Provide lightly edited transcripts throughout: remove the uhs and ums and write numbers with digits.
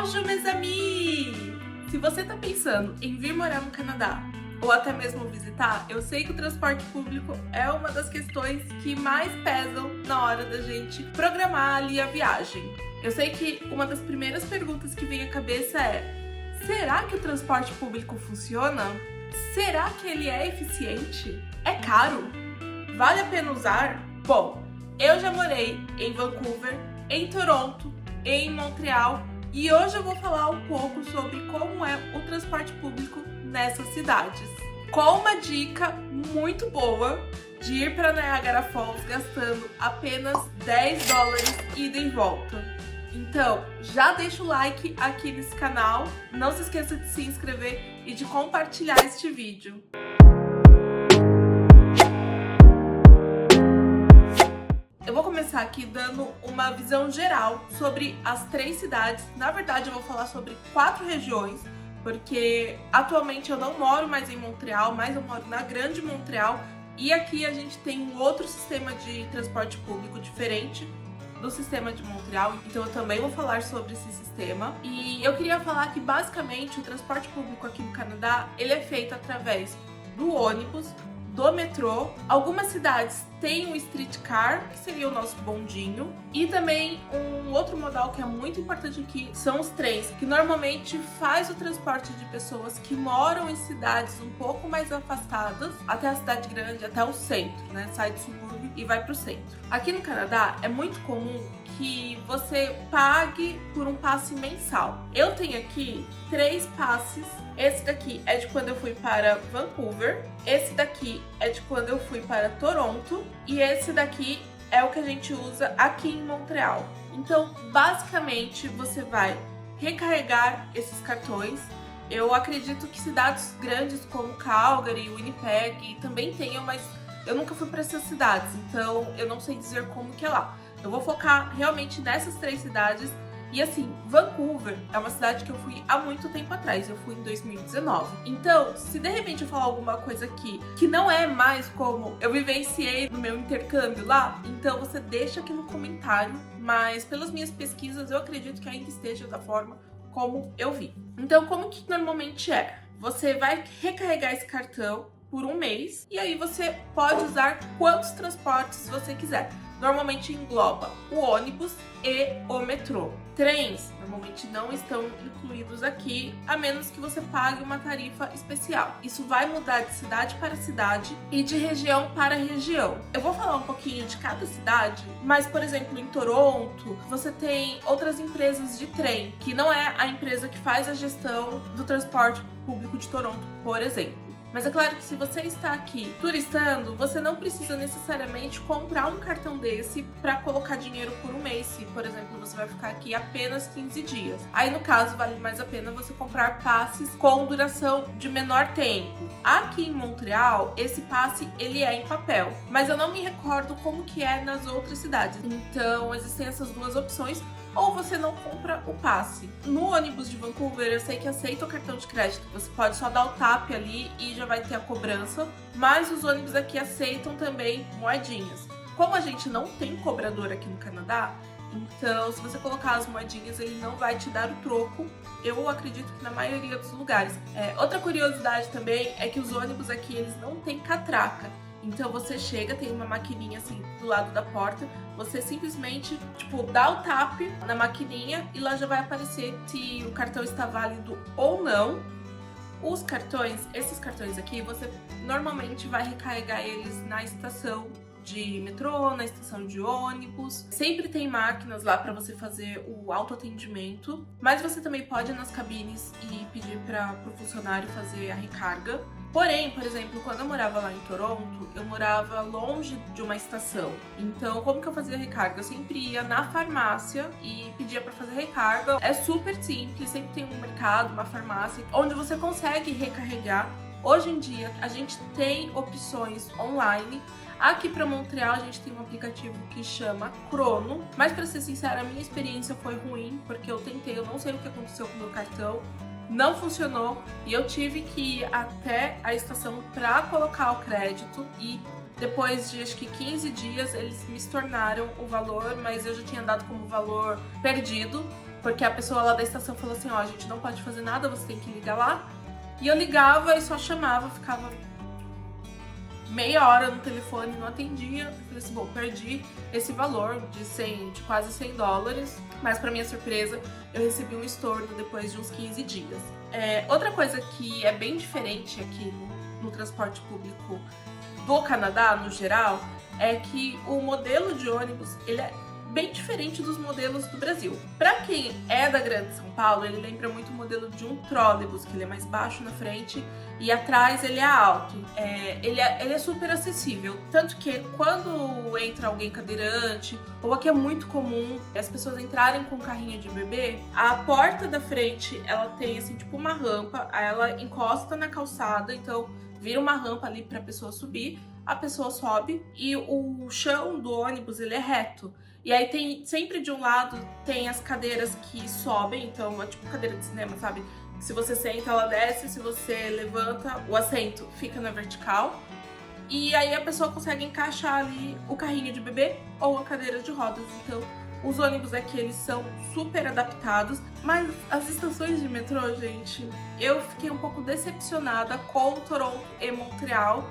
Bonjour, mes amis! Se você tá pensando em vir morar no Canadá ou até mesmo visitar, eu sei que o transporte público é uma das questões que mais pesam na hora da gente programar ali a viagem. Eu sei que uma das primeiras perguntas que vem à cabeça é: será que o transporte público funciona? Será que ele é eficiente? É caro? Vale a pena usar? Bom, eu já morei em Vancouver, em Toronto, em Montreal e hoje eu vou falar um pouco sobre como é o transporte público nessas cidades. Com uma dica muito boa de ir para Niagara Falls gastando apenas $10 ida e volta. Então, já deixa o like aqui nesse canal, não se esqueça de se inscrever e de compartilhar este vídeo. Eu vou começar aqui dando uma visão geral sobre as 3 cidades. Na verdade, eu vou falar sobre 4 regiões, porque atualmente eu não moro mais em Montreal, mas eu moro na Grande Montreal. E aqui a gente tem um outro sistema de transporte público diferente do sistema de Montreal, então eu também vou falar sobre esse sistema. E eu queria falar que basicamente o transporte público aqui no Canadá, ele é feito através do ônibus, do metrô. Algumas cidades têm o streetcar, que seria o nosso bondinho, e também um outro modal que é muito importante aqui são os trens, que normalmente faz o transporte de pessoas que moram em cidades um pouco mais afastadas até a cidade grande, até o centro, né? Sai do subúrbio e vai para o centro. Aqui no Canadá é muito comum que você pague por um passe mensal. Eu tenho aqui 3 passes. Esse daqui é de quando eu fui para Vancouver, esse daqui é de quando eu fui para Toronto e esse daqui é o que a gente usa aqui em Montreal. Então, basicamente, você vai recarregar esses cartões. Eu acredito que cidades grandes como Calgary e Winnipeg também tenham, mas eu nunca fui para essas cidades, então eu não sei dizer como que é lá. Eu vou focar realmente nessas 3 cidades. E assim, Vancouver é uma cidade que eu fui há muito tempo atrás, eu fui em 2019. Então, se de repente eu falar alguma coisa aqui que não é mais como eu vivenciei no meu intercâmbio lá, então você deixa aqui no comentário, mas pelas minhas pesquisas eu acredito que ainda esteja da forma como eu vi. Então, como que normalmente é? Você vai recarregar esse cartão por um mês e aí você pode usar quantos transportes você quiser. Normalmente engloba o ônibus e o metrô. Trens normalmente não estão incluídos aqui, a menos que você pague uma tarifa especial. Isso vai mudar de cidade para cidade e de região para região. Eu vou falar um pouquinho de cada cidade, mas, por exemplo, em Toronto, você tem outras empresas de trem, que não é a empresa que faz a gestão do transporte público de Toronto, por exemplo. Mas é claro que se você está aqui turistando, você não precisa necessariamente comprar um cartão desse para colocar dinheiro por um mês. Se, por exemplo, você vai ficar aqui apenas 15 dias. Aí, no caso, vale mais a pena você comprar passes com duração de menor tempo. Aqui em Montreal, esse passe ele é em papel, mas eu não me recordo como que é nas outras cidades. Então, existem essas 2 opções. Ou você não compra o passe. No ônibus de Vancouver, eu sei que aceita o cartão de crédito. Você pode só dar o tap ali e já vai ter a cobrança. Mas os ônibus aqui aceitam também moedinhas. Como a gente não tem cobrador aqui no Canadá, então se você colocar as moedinhas, ele não vai te dar o troco. Eu acredito que na maioria dos lugares. Outra curiosidade também é que os ônibus aqui, eles não têm catraca. Então você chega, tem uma maquininha assim do lado da porta, você simplesmente, dá o tap na maquininha e lá já vai aparecer se o cartão está válido ou não. Os cartões, esses cartões aqui, você normalmente vai recarregar eles na estação de metrô, na estação de ônibus. Sempre tem máquinas lá para você fazer o autoatendimento, mas você também pode ir nas cabines e pedir para o funcionário fazer a recarga. Porém, por exemplo, quando eu morava lá em Toronto, eu morava longe de uma estação. Então, como que eu fazia recarga? Eu sempre ia na farmácia e pedia para fazer recarga. É super simples, sempre tem um mercado, uma farmácia, onde você consegue recarregar. Hoje em dia, a gente tem opções online. Aqui para Montreal, a gente tem um aplicativo que chama Chrono. Mas, para ser sincera, a minha experiência foi ruim, porque eu tentei, eu não sei o que aconteceu com o meu cartão. Não funcionou e eu tive que ir até a estação para colocar o crédito e depois de acho que 15 dias eles me estornaram o valor, mas eu já tinha dado como valor perdido. porque a pessoa lá da estação falou assim, ó, a gente não pode fazer nada, você tem que ligar lá. E eu ligava e só chamava, ficava meia hora no telefone, não atendia. Eu falei assim, bom, perdi esse valor de quase 100 dólares, mas pra minha surpresa, eu recebi um estorno depois de uns 15 dias. Outra coisa que é bem diferente aqui no transporte público do Canadá, no geral, é que o modelo de ônibus, ele é bem diferente dos modelos do Brasil. Para quem é da Grande São Paulo, ele lembra muito o modelo de um trólebus, que ele é mais baixo na frente e atrás ele é alto. Ele é super acessível, tanto que quando entra alguém cadeirante, ou aqui é muito comum as pessoas entrarem com um carrinho de bebê, a porta da frente, ela tem assim, tipo uma rampa, aí ela encosta na calçada, então vira uma rampa ali para a pessoa subir, a pessoa sobe e o chão do ônibus ele é reto. E aí tem sempre de um lado tem as cadeiras que sobem, então é tipo cadeira de cinema, sabe? Se você senta, ela desce, se você levanta, o assento fica na vertical. E aí a pessoa consegue encaixar ali o carrinho de bebê ou a cadeira de rodas. Então os ônibus aqui, eles são super adaptados. Mas as estações de metrô, gente, eu fiquei um pouco decepcionada com Toronto e Montreal.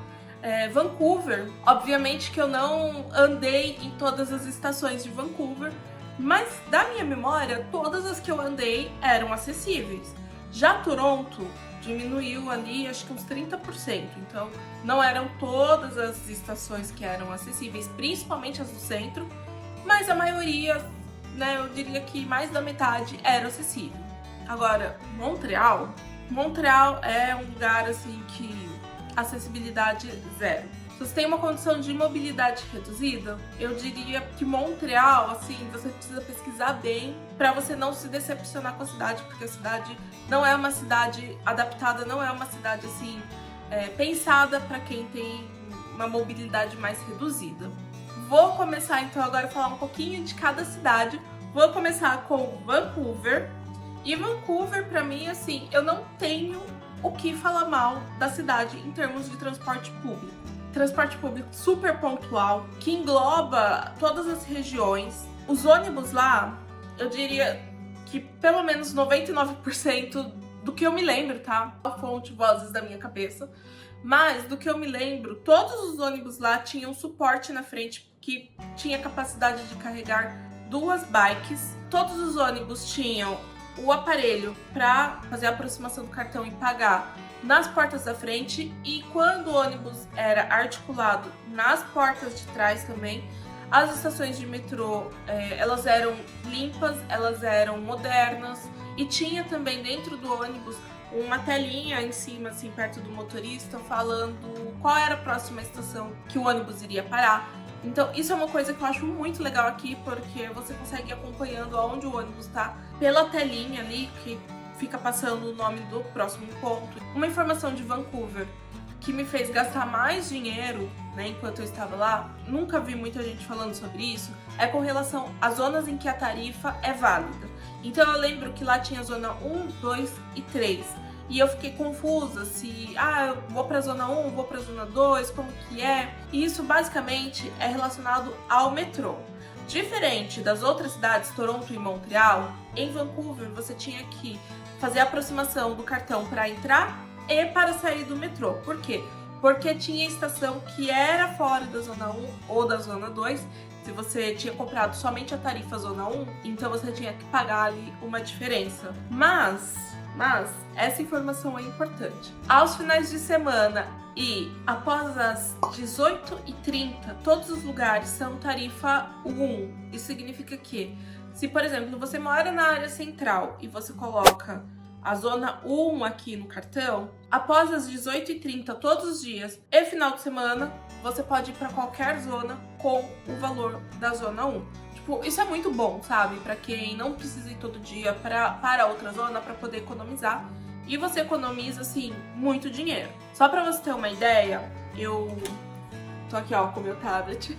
Vancouver, obviamente que eu não andei em todas as estações de Vancouver, mas da minha memória, todas as que eu andei eram acessíveis. Já Toronto diminuiu ali, acho que uns 30%, então não eram todas as estações que eram acessíveis, principalmente as do centro, mas a maioria, né, eu diria que mais da metade era acessível. Agora, Montreal é um lugar assim que acessibilidade zero. Se você tem uma condição de mobilidade reduzida, eu diria que Montreal, assim, você precisa pesquisar bem para você não se decepcionar com a cidade, porque a cidade não é uma cidade adaptada, não é uma cidade assim pensada para quem tem uma mobilidade mais reduzida. Vou começar então agora a falar um pouquinho de cada cidade. Vou começar com Vancouver. E Vancouver, para mim, assim, eu não tenho o que falar mal da cidade em termos de transporte público. Transporte público super pontual, que engloba todas as regiões. Os ônibus lá, eu diria que pelo menos 99% do que eu me lembro, tá? A fonte vozes da minha cabeça. Mas do que eu me lembro, todos os ônibus lá tinham suporte na frente que tinha capacidade de carregar 2 bikes. Todos os ônibus tinham o aparelho para fazer a aproximação do cartão e pagar nas portas da frente, e quando o ônibus era articulado, nas portas de trás também. As estações de metrô, elas eram limpas, elas eram modernas, e tinha também dentro do ônibus uma telinha em cima, assim, perto do motorista, falando qual era a próxima estação que o ônibus iria parar. Então isso é uma coisa que eu acho muito legal aqui, porque você consegue ir acompanhando aonde o ônibus está pela telinha ali, que fica passando o nome do próximo ponto. Uma informação de Vancouver que me fez gastar mais dinheiro, né, enquanto eu estava lá, nunca vi muita gente falando sobre isso, é com relação às zonas em que a tarifa é válida. Então eu lembro que lá tinha zona 1, 2 e 3. E eu fiquei confusa se, eu vou pra zona 1, vou pra zona 2, como que é? E isso basicamente é relacionado ao metrô. Diferente das outras cidades, Toronto e Montreal, em Vancouver você tinha que fazer a aproximação do cartão para entrar e para sair do metrô. Por quê? Porque tinha estação que era fora da zona 1 ou da zona 2. Se você tinha comprado somente a tarifa zona 1, então você tinha que pagar ali uma diferença. Mas essa informação é importante. Aos finais de semana e após as 18h30, todos os lugares são tarifa 1. Isso significa que, se por exemplo você mora na área central e você coloca a zona 1 aqui no cartão, após as 18h30 todos os dias e final de semana, você pode ir para qualquer zona com o valor da zona 1. Isso é muito bom, sabe? Pra quem não precisa ir todo dia para outra zona para poder economizar. E você economiza, assim, muito dinheiro. Só pra você ter uma ideia, eu tô aqui, ó, com o meu tablet.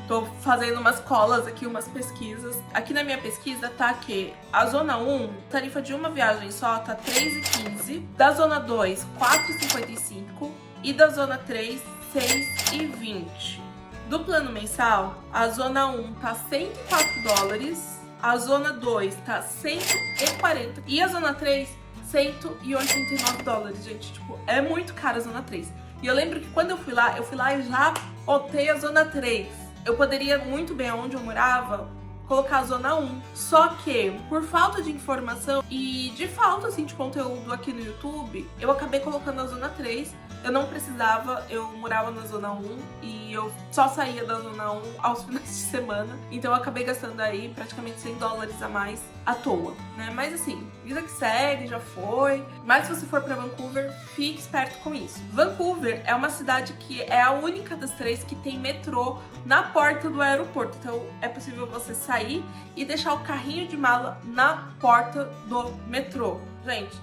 Tô fazendo umas colas aqui, umas pesquisas. Aqui na minha pesquisa tá que a zona 1, tarifa de uma viagem só tá R$3,15. Da zona 2, R$4,55. E da zona 3, R$6,20. Do plano mensal, a zona 1 tá $104, A zona 2 tá 140 e a zona 3, 189 dólares, gente. Tipo, é muito caro a zona 3. E eu lembro que quando eu fui lá e já optei a zona 3. Eu poderia muito bem, onde eu morava, colocar a zona 1. Só que, por falta de informação e de falta, assim, de conteúdo aqui no YouTube, eu acabei colocando a zona 3. Eu não precisava, eu morava na zona 1 e eu só saía da zona 1 aos finais de semana. Então eu acabei gastando aí praticamente 100 dólares a mais à toa, né? Mas assim, vida que segue, já foi. Mas se você for pra Vancouver, fique esperto com isso. Vancouver é uma cidade que é a única das três que tem metrô na porta do aeroporto. Então é possível você sair e deixar o carrinho de mala na porta do metrô. Gente,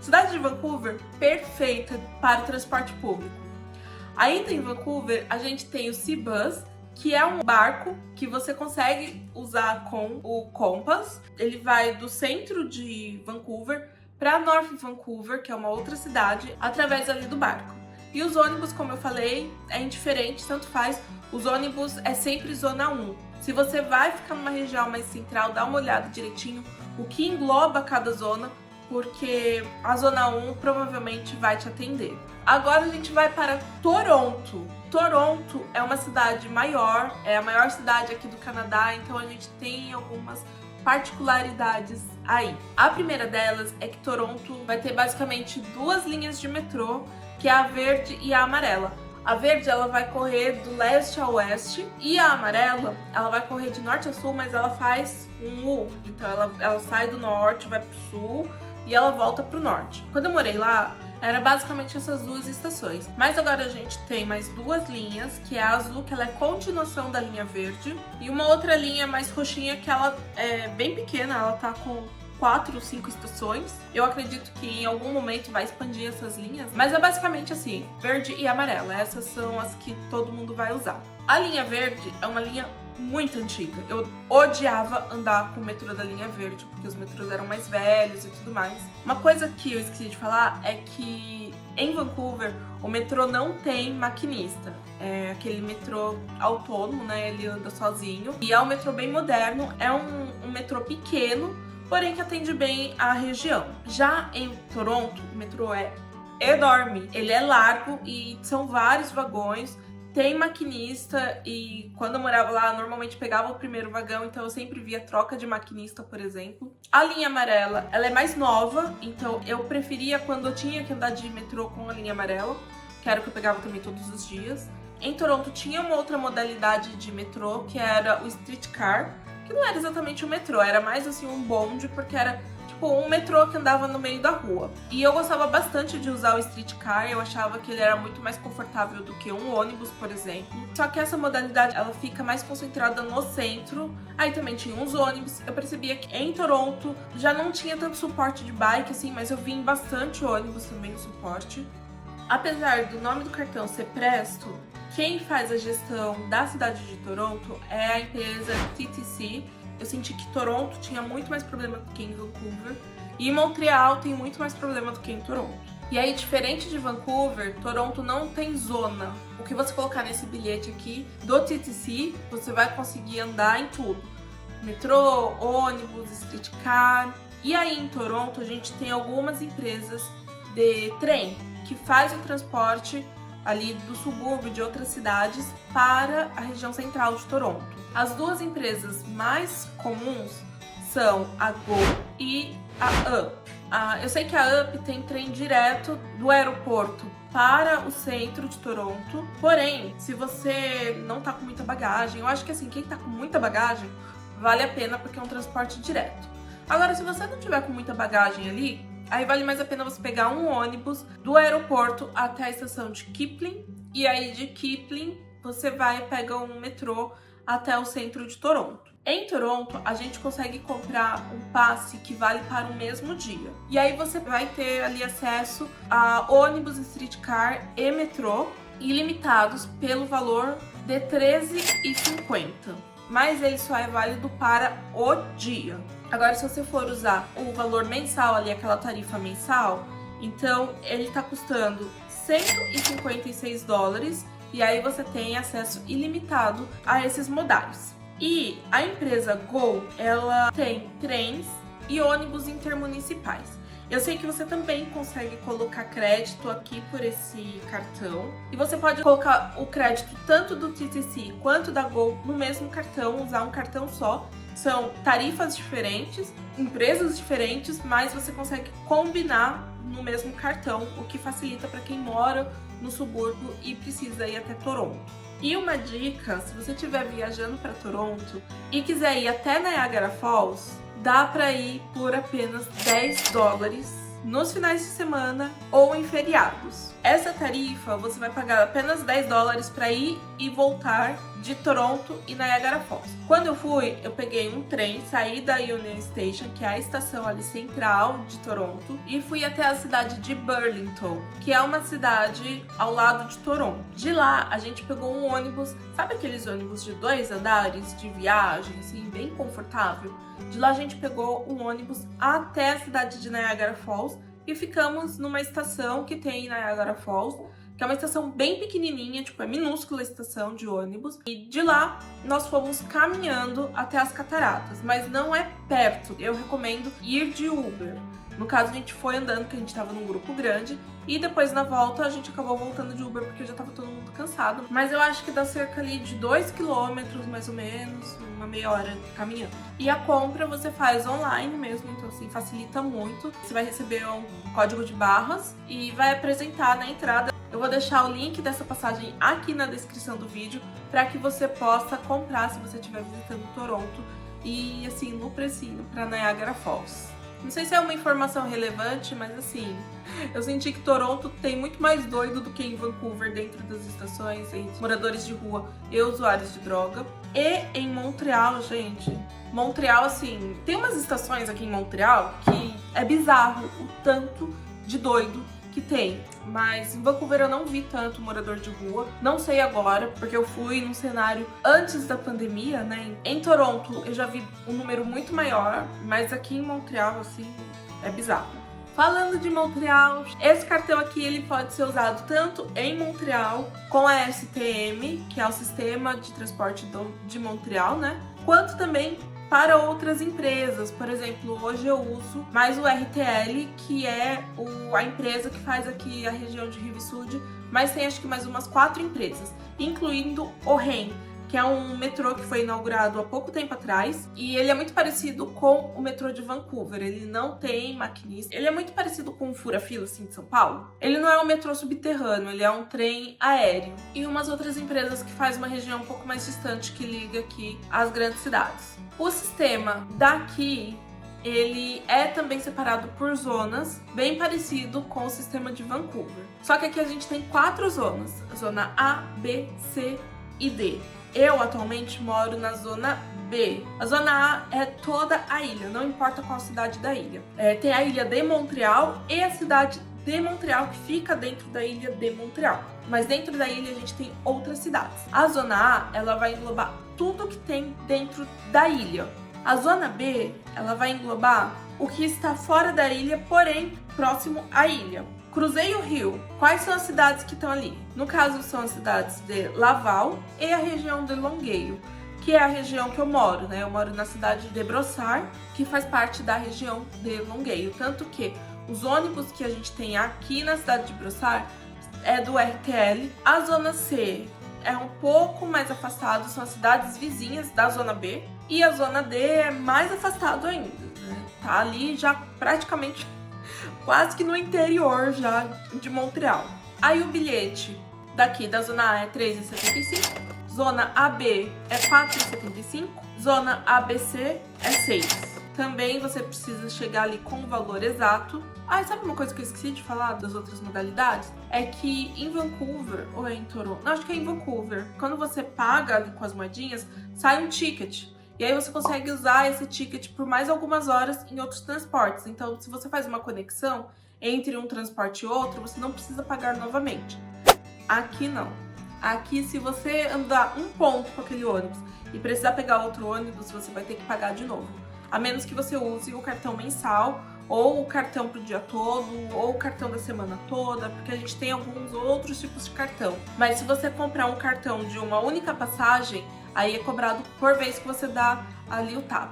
cidade de Vancouver, perfeita para o transporte público. Ainda em Vancouver, a gente tem o Seabus, que é um barco que você consegue usar com o Compass. Ele vai do centro de Vancouver para North Vancouver, que é uma outra cidade, através ali do barco. E os ônibus, como eu falei, é indiferente, tanto faz. Os ônibus é sempre zona 1. Se você vai ficar numa região mais central, dá uma olhada direitinho o que engloba cada zona, porque a zona 1 provavelmente vai te atender. Agora a gente vai para Toronto. Toronto é uma cidade maior, é a maior cidade aqui do Canadá, então a gente tem algumas particularidades aí. A primeira delas é que Toronto vai ter basicamente duas linhas de metrô, que é a verde e a amarela. A verde ela vai correr do leste ao oeste e a amarela ela vai correr de norte a sul, mas ela faz um U. Então ela sai do norte, vai pro sul e ela volta pro norte. Quando eu morei lá, era basicamente essas duas estações. Mas agora a gente tem mais duas linhas, que é a azul, que ela é continuação da linha verde, e uma outra linha mais roxinha, que ela é bem pequena, ela tá com 4 ou 5 estações. Eu acredito que em algum momento vai expandir essas linhas, mas é basicamente assim, verde e amarela. Essas são as que todo mundo vai usar. A linha verde é uma linha muito antiga. Eu odiava andar com o metrô da linha verde, porque os metrôs eram mais velhos e tudo mais. Uma coisa que eu esqueci de falar é que em Vancouver o metrô não tem maquinista. É aquele metrô autônomo, né? Ele anda sozinho. E é um metrô bem moderno, é um metrô pequeno, porém que atende bem a região. Já em Toronto, o metrô é enorme. Ele é largo e são vários vagões. Tem maquinista e quando eu morava lá, normalmente pegava o primeiro vagão, então eu sempre via troca de maquinista, por exemplo. A linha amarela, ela é mais nova, então eu preferia quando eu tinha que andar de metrô com a linha amarela, que era o que eu pegava também todos os dias. Em Toronto tinha uma outra modalidade de metrô, que era o streetcar, que não era exatamente um metrô, era mais assim um bonde, porque era um metrô que andava no meio da rua. E eu gostava bastante de usar o streetcar, eu achava que ele era muito mais confortável do que um ônibus, por exemplo. Só que essa modalidade, ela fica mais concentrada no centro. Aí também tinha uns ônibus. Eu percebia que em Toronto já não tinha tanto suporte de bike, assim, mas eu vi em bastante ônibus também o suporte. Apesar do nome do cartão ser Presto, quem faz a gestão da cidade de Toronto é a empresa TTC. Eu senti que Toronto tinha muito mais problema do que em Vancouver e Montreal tem muito mais problema do que em Toronto. E aí, diferente de Vancouver, Toronto não tem zona. O que você colocar nesse bilhete aqui do TTC, você vai conseguir andar em tudo. Metrô, ônibus, streetcar. E aí em Toronto a gente tem algumas empresas de trem que faz o transporte ali do subúrbio de outras cidades para a região central de Toronto. As duas empresas mais comuns são a GO e a UP. Eu sei que a UP tem trem direto do aeroporto para o centro de Toronto, porém, se você não tá com muita bagagem, eu acho que assim, quem tá com muita bagagem, vale a pena porque é um transporte direto. Agora, se você não tiver com muita bagagem ali, aí vale mais a pena você pegar um ônibus do aeroporto até a estação de Kipling, e aí de Kipling você vai e pega um metrô até o centro de Toronto. Em Toronto, a gente consegue comprar um passe que vale para o mesmo dia. E aí você vai ter ali acesso a ônibus, streetcar e metrô ilimitados pelo valor de R$13,50. Mas ele só é válido para o dia. Agora, se você for usar o valor mensal ali, aquela tarifa mensal, então ele tá custando $156, e aí você tem acesso ilimitado a esses modais. E a empresa Gol, ela tem trens e ônibus intermunicipais. Eu sei que você também consegue colocar crédito aqui por esse cartão. E você pode colocar o crédito tanto do TTC quanto da Gol no mesmo cartão, usar um cartão só. São tarifas diferentes, empresas diferentes, mas você consegue combinar no mesmo cartão, o que facilita para quem mora no subúrbio e precisa ir até Toronto. E uma dica, se você estiver viajando para Toronto e quiser ir até Niagara Falls, dá para ir por apenas $10 nos finais de semana ou em feriados. Essa tarifa você vai pagar apenas $10 para ir e voltar de Toronto e Niagara Falls. Quando eu fui, eu peguei um trem, saí da Union Station, que é a estação ali central de Toronto, e fui até a cidade de Burlington, que é uma cidade ao lado de Toronto. De lá, a gente pegou um ônibus, sabe aqueles ônibus de 2 andares de viagem, assim, bem confortável? De lá a gente pegou um ônibus até a cidade de Niagara Falls e ficamos numa estação que tem em Niagara Falls, que é uma estação bem pequenininha, tipo, é minúscula a estação de ônibus. E de lá, nós fomos caminhando até as cataratas, mas não é perto. Eu recomendo ir de Uber. No caso, a gente foi andando, porque a gente tava num grupo grande, e depois na volta a gente acabou voltando de Uber, porque já tava todo mundo cansado. Mas eu acho que dá cerca ali de 2 quilômetros, mais ou menos, uma meia hora caminhando. E a compra você faz online mesmo, então assim, facilita muito. Você vai receber um código de barras e vai apresentar na entrada. Eu vou deixar o link dessa passagem aqui na descrição do vídeo, para que você possa comprar se você estiver visitando Toronto e assim, no precinho para Niagara Falls. Não sei se é uma informação relevante, mas assim, eu senti que Toronto tem muito mais doido do que em Vancouver dentro das estações, entre moradores de rua e usuários de droga. E em Montreal, gente, Montreal, assim, tem umas estações aqui em Montreal que é bizarro o tanto de doido que tem, mas em Vancouver eu não vi tanto morador de rua, não sei agora, porque eu fui num cenário antes da pandemia, né? Em Toronto eu já vi um número muito maior, mas aqui em Montreal, assim, é bizarro. Falando de Montreal, esse cartão aqui ele pode ser usado tanto em Montreal com a STM, que é o Sistema de Transporte de Montreal, né? Quanto também para outras empresas. Por exemplo, hoje eu uso mais o RTL, que é a empresa que faz aqui a região de Rive-Sud, mas tem acho que mais umas 4 empresas, incluindo o REM, que é um metrô que foi inaugurado há pouco tempo atrás, e ele é muito parecido com o metrô de Vancouver. Ele não tem maquinista, ele é muito parecido com o Fura-Fila, assim, de São Paulo. Ele não é um metrô subterrâneo, ele é um trem aéreo. E umas outras empresas que faz uma região um pouco mais distante que liga aqui às grandes cidades. O sistema daqui, ele é também separado por zonas, bem parecido com o sistema de Vancouver. Só que aqui a gente tem 4 zonas, zona A, B, C e D. Eu atualmente moro na zona B. A zona A é toda a ilha, não importa qual cidade da ilha. Tem a ilha de Montreal e a cidade de Montreal, que fica dentro da ilha de Montreal. Mas dentro da ilha a gente tem outras cidades. A zona A, ela vai englobar tudo que tem dentro da ilha. A zona B, ela vai englobar o que está fora da ilha, porém próximo à ilha. Cruzei o rio. Quais são as cidades que estão ali? No caso, são as cidades de Laval e a região de Longueuil, que é a região que eu moro, né? Eu moro na cidade de Brossard, que faz parte da região de Longueuil. Tanto que os ônibus que a gente tem aqui na cidade de Brossard é do RTL. A zona C é um pouco mais afastado, são as cidades vizinhas da zona B. E a zona D é mais afastado ainda, né? Tá ali já praticamente quase que no interior já de Montreal. Aí o bilhete daqui da zona A é R$3,75, zona AB é R$4,75, zona ABC é 6. Também você precisa chegar ali com o valor exato. Ah, sabe uma coisa que eu esqueci de falar das outras modalidades? É que em Vancouver, ou é em Toronto? Não, acho que é em Vancouver. Quando você paga ali com as moedinhas, sai um ticket. E aí você consegue usar esse ticket por mais algumas horas em outros transportes. Então, se você faz uma conexão entre um transporte e outro, você não precisa pagar novamente. Aqui não. Aqui, se você andar um ponto com aquele ônibus e precisar pegar outro ônibus, você vai ter que pagar de novo. A menos que você use o cartão mensal, ou o cartão pro dia todo, ou o cartão da semana toda, porque a gente tem alguns outros tipos de cartão. Mas se você comprar um cartão de uma única passagem, Aí é cobrado por vez que você dá ali o tap.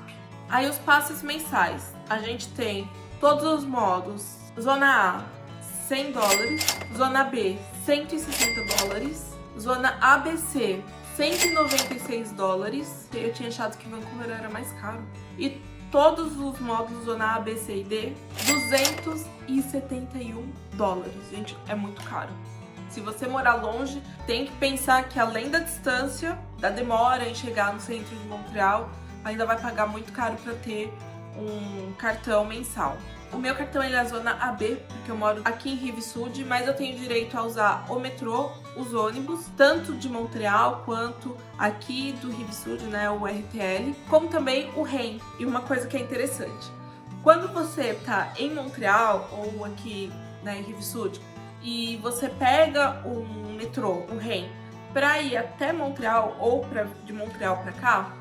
Aí os passes mensais, a gente tem todos os modos. Zona A, $100. Zona B, $160. Zona ABC, $196. Eu tinha achado que Vancouver era mais caro. E todos os modos Zona A, B, C e D, $271. Gente, é muito caro. Se você morar longe, tem que pensar que além da distância, da demora em chegar no centro de Montreal, ainda vai pagar muito caro para ter um cartão mensal. O meu cartão ele é a Zona AB, porque eu moro aqui em Rive-Sud, mas eu tenho direito a usar o metrô, os ônibus, tanto de Montreal quanto aqui do Rive-Sud, né, o RTL, como também o REM. E uma coisa que é interessante, quando você tá em Montreal ou aqui, né, em Rive-Sud, e você pega um metrô, um REM, para ir até Montreal ou de Montreal para cá,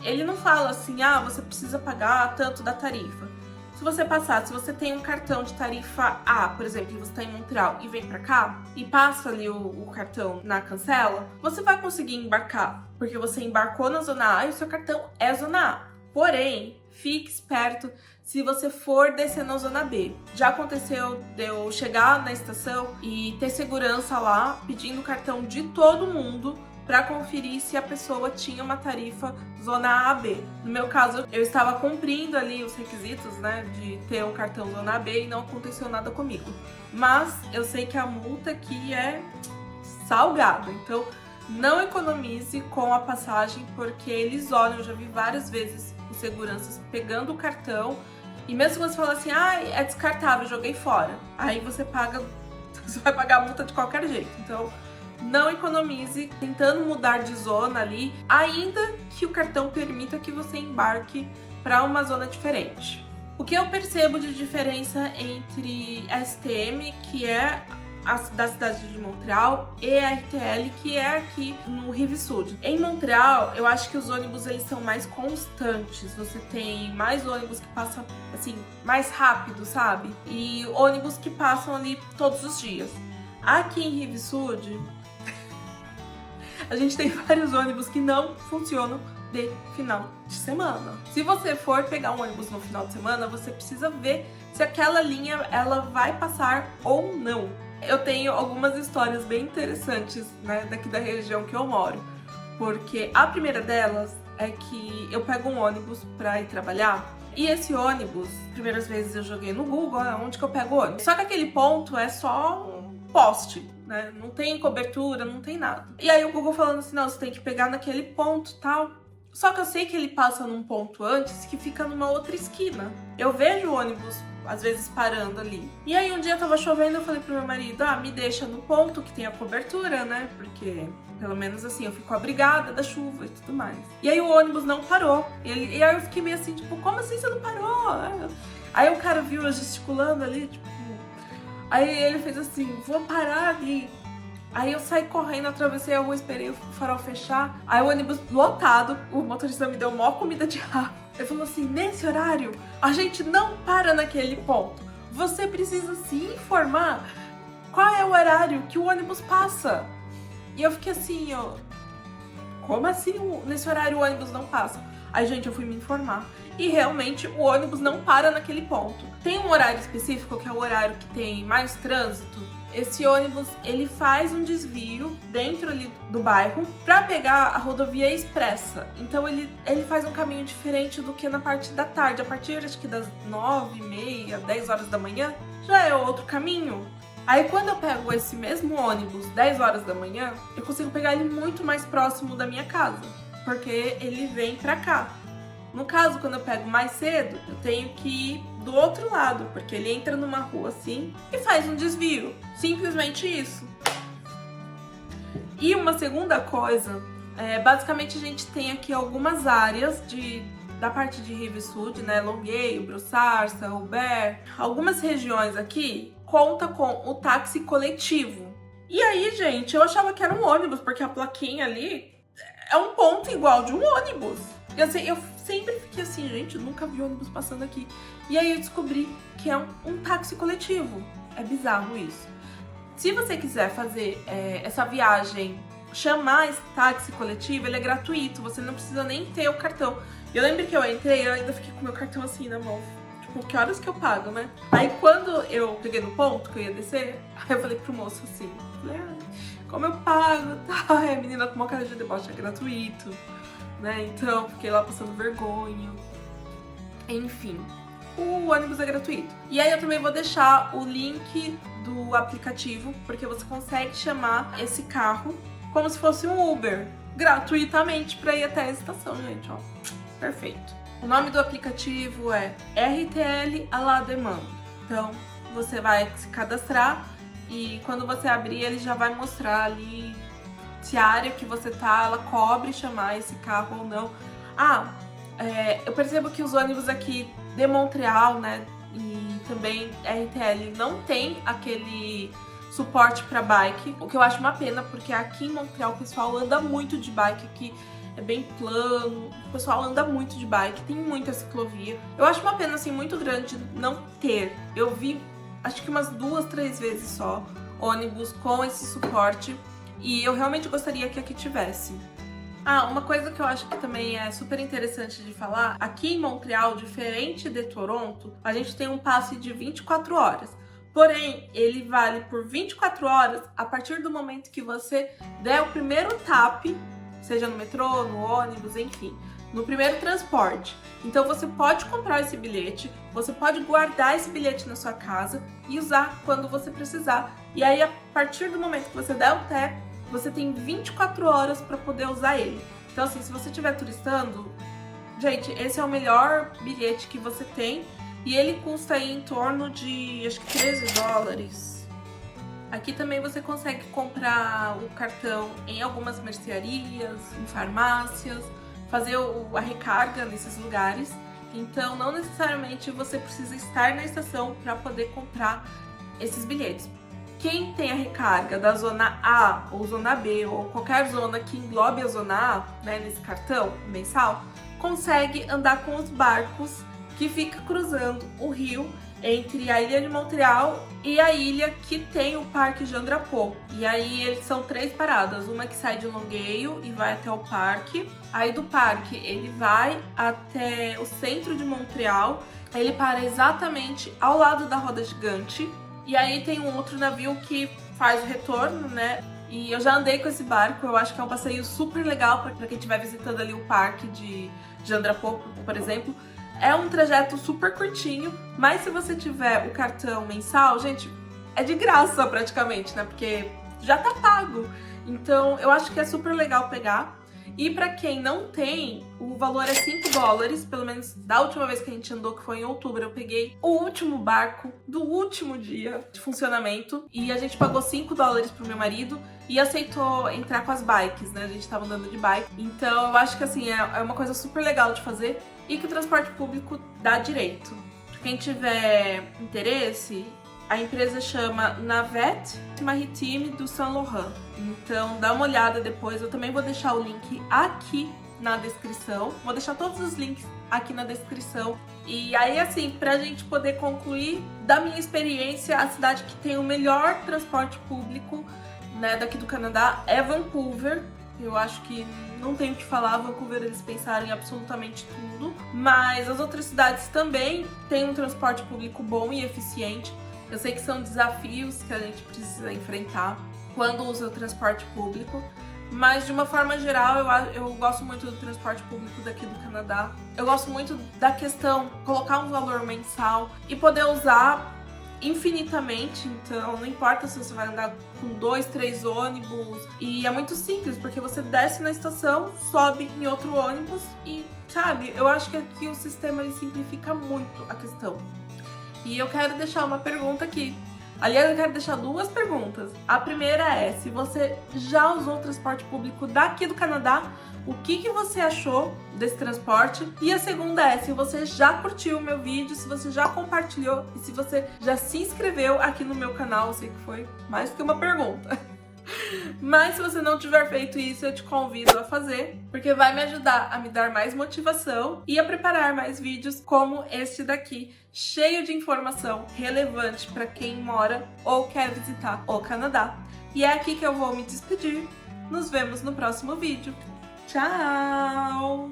ele não fala assim, ah, você precisa pagar tanto da tarifa. Se você passar, se você tem um cartão de tarifa A, por exemplo, e você está em Montreal e vem para cá, e passa ali o cartão na cancela, você vai conseguir embarcar, porque você embarcou na Zona A e o seu cartão é Zona A. Porém, fique esperto se você for descer na Zona B. Já aconteceu de eu chegar na estação e ter segurança lá pedindo o cartão de todo mundo para conferir se a pessoa tinha uma tarifa Zona A, B. No meu caso, eu estava cumprindo ali os requisitos, né, de ter um cartão Zona B e não aconteceu nada comigo. Mas eu sei que a multa aqui é salgada, então não economize com a passagem, porque eles olham, eu já vi várias vezes os seguranças pegando o cartão e mesmo que você fala assim, ah, é descartável, joguei fora. Aí você vai pagar a multa de qualquer jeito. Então, não economize tentando mudar de zona ali, ainda que o cartão permita que você embarque para uma zona diferente. O que eu percebo de diferença entre STM, que é da cidade de Montreal, e a RTL, que é aqui no Rive-Sud. Em Montreal, eu acho que os ônibus eles são mais constantes. Você tem mais ônibus que passam assim mais rápido, sabe? E ônibus que passam ali todos os dias. Aqui em Rive-Sud, a gente tem vários ônibus que não funcionam de final de semana. Se você for pegar um ônibus no final de semana, você precisa ver se aquela linha ela vai passar ou não. Eu tenho algumas histórias bem interessantes, né, daqui da região que eu moro, porque a primeira delas é que eu pego um ônibus para ir trabalhar e esse ônibus, primeiras vezes eu joguei no Google, onde que eu pego o ônibus. Só que aquele ponto é só um poste, né? Não tem cobertura, não tem nada. E aí o Google falando assim, não, você tem que pegar naquele ponto, tal. Só que eu sei que ele passa num ponto antes que fica numa outra esquina. Eu vejo o ônibus às vezes parando ali. E aí um dia tava chovendo, eu falei pro meu marido, me deixa no ponto que tem a cobertura, né? Porque pelo menos assim eu fico abrigada da chuva e tudo mais. E aí o ônibus não parou. E aí eu fiquei meio assim, tipo, como assim você não parou? Aí o cara viu eu gesticulando ali, tipo. Aí ele fez assim, vou parar ali. Aí eu saí correndo, atravessei a rua, esperei o farol fechar. Aí o ônibus lotado, o motorista me deu maior comida de rabo. Ele falou assim, nesse horário, a gente não para naquele ponto. Você precisa se informar qual é o horário que o ônibus passa. E eu fiquei assim, como assim nesse horário o ônibus não passa? Aí, gente, eu fui me informar. E realmente o ônibus não para naquele ponto. Tem um horário específico, que é o horário que tem mais trânsito. Esse ônibus, ele faz um desvio dentro ali do bairro para pegar a rodovia expressa. Então ele faz um caminho diferente do que na parte da tarde. A partir, acho que das 9h30, 10 horas da manhã, já é outro caminho. Aí quando eu pego esse mesmo ônibus 10 horas da manhã, eu consigo pegar ele muito mais próximo da minha casa, porque ele vem pra cá. No caso, quando eu pego mais cedo, eu tenho que ir do outro lado, porque ele entra numa rua assim e faz um desvio. Simplesmente isso. E uma segunda coisa, basicamente a gente tem aqui algumas áreas da parte de Rive-Sud, né? Longueuil, Brossard, Aubert. Algumas regiões aqui conta com o táxi coletivo. E aí, gente, eu achava que era um ônibus, porque a plaquinha ali é um ponto igual de um ônibus. Eu sempre fiquei assim, gente, eu nunca vi ônibus passando aqui. E aí eu descobri que é um táxi coletivo. É bizarro isso. Se você quiser fazer essa viagem chamar esse táxi coletivo, ele é gratuito, você não precisa nem ter o cartão. Eu lembro que eu entrei, eu ainda fiquei com o meu cartão assim na mão. Tipo, que horas que eu pago, né? Aí quando eu cheguei no ponto que eu ia descer, aí eu falei pro moço assim, como eu pago, tá? Aí a menina com uma cara de deboche, é gratuito, né? Então, fiquei lá passando vergonha. Enfim, o ônibus é gratuito. E aí eu também vou deixar o link do aplicativo, porque você consegue chamar esse carro como se fosse um Uber, gratuitamente, pra ir até a estação, gente, ó. Perfeito. O nome do aplicativo é RTL à la demande. Então, você vai se cadastrar e quando você abrir, ele já vai mostrar ali se a área que você tá, ela cobre chamar esse carro ou não. Eu percebo que os ônibus aqui de Montreal, né, e também RTL não tem aquele suporte para bike, o que eu acho uma pena, porque aqui em Montreal o pessoal anda muito de bike, aqui é bem plano, o pessoal anda muito de bike, tem muita ciclovia. Eu acho uma pena, assim, muito grande não ter. Eu vi, acho que umas 2, 3 vezes só, ônibus com esse suporte, e eu realmente gostaria que aqui tivesse. Uma coisa que eu acho que também é super interessante de falar, aqui em Montreal, diferente de Toronto, a gente tem um passe de 24 horas. Porém, ele vale por 24 horas a partir do momento que você der o primeiro tap, seja no metrô, no ônibus, enfim, no primeiro transporte. Então você pode comprar esse bilhete, você pode guardar esse bilhete na sua casa e usar quando você precisar. E aí, a partir do momento que você der o tap, você tem 24 horas para poder usar ele. Então, assim, se você estiver turistando, gente, esse é o melhor bilhete que você tem. E ele custa aí em torno de, acho que 13 dólares. Aqui também você consegue comprar o cartão em algumas mercearias, em farmácias, fazer a recarga nesses lugares. Então, não necessariamente você precisa estar na estação para poder comprar esses bilhetes. Quem tem a recarga da zona A ou zona B ou qualquer zona que englobe a zona A, né, nesse cartão mensal, consegue andar com os barcos que fica cruzando o rio entre a ilha de Montreal e a ilha que tem o Parque Jean Drapeau. E aí eles são 3 paradas, uma que sai de Longueuil e vai até o parque. Aí do parque ele vai até o centro de Montreal, ele para exatamente ao lado da roda gigante. E aí tem um outro navio que faz o retorno, né? E eu já andei com esse barco, eu acho que é um passeio super legal para quem estiver visitando ali o parque de Jean Drapeau, por exemplo. É um trajeto super curtinho, mas se você tiver o cartão mensal, gente, é de graça praticamente, né? Porque já tá pago. Então, eu acho que é super legal pegar. E pra quem não tem, o valor é 5 dólares, pelo menos da última vez que a gente andou, que foi em outubro, eu peguei o último barco do último dia de funcionamento e a gente pagou 5 dólares pro meu marido e aceitou entrar com as bikes, né? A gente tava andando de bike. Então, eu acho que assim, é uma coisa super legal de fazer e que o transporte público dá direito. Quem tiver interesse, a empresa chama Navette Maritime du Saint-Laurent. Então dá uma olhada depois, eu também vou deixar o link aqui na descrição. Vou deixar todos os links aqui na descrição. E aí, assim, pra gente poder concluir, da minha experiência, a cidade que tem o melhor transporte público, né, daqui do Canadá é Vancouver. Eu acho que não tenho o que falar, Vancouver eles pensaram em absolutamente tudo. Mas as outras cidades também têm um transporte público bom e eficiente. Eu sei que são desafios que a gente precisa enfrentar quando usa o transporte público, mas de uma forma geral eu gosto muito do transporte público daqui do Canadá. Eu gosto muito da questão de colocar um valor mensal e poder usar infinitamente, então não importa se você vai andar com 2, 3 ônibus, e é muito simples, porque você desce na estação, sobe em outro ônibus e, sabe, eu acho que aqui o sistema ele simplifica muito a questão. E eu quero deixar uma pergunta aqui. Aliás, eu quero deixar 2 perguntas. A primeira é, se você já usou o transporte público daqui do Canadá, o que você achou desse transporte? E a segunda é, se você já curtiu o meu vídeo, se você já compartilhou e se você já se inscreveu aqui no meu canal. Eu sei que foi mais do que uma pergunta. Mas se você não tiver feito isso, eu te convido a fazer, porque vai me ajudar a me dar mais motivação e a preparar mais vídeos como este daqui, cheio de informação relevante para quem mora ou quer visitar o Canadá. E é aqui que eu vou me despedir. Nos vemos no próximo vídeo. Tchau!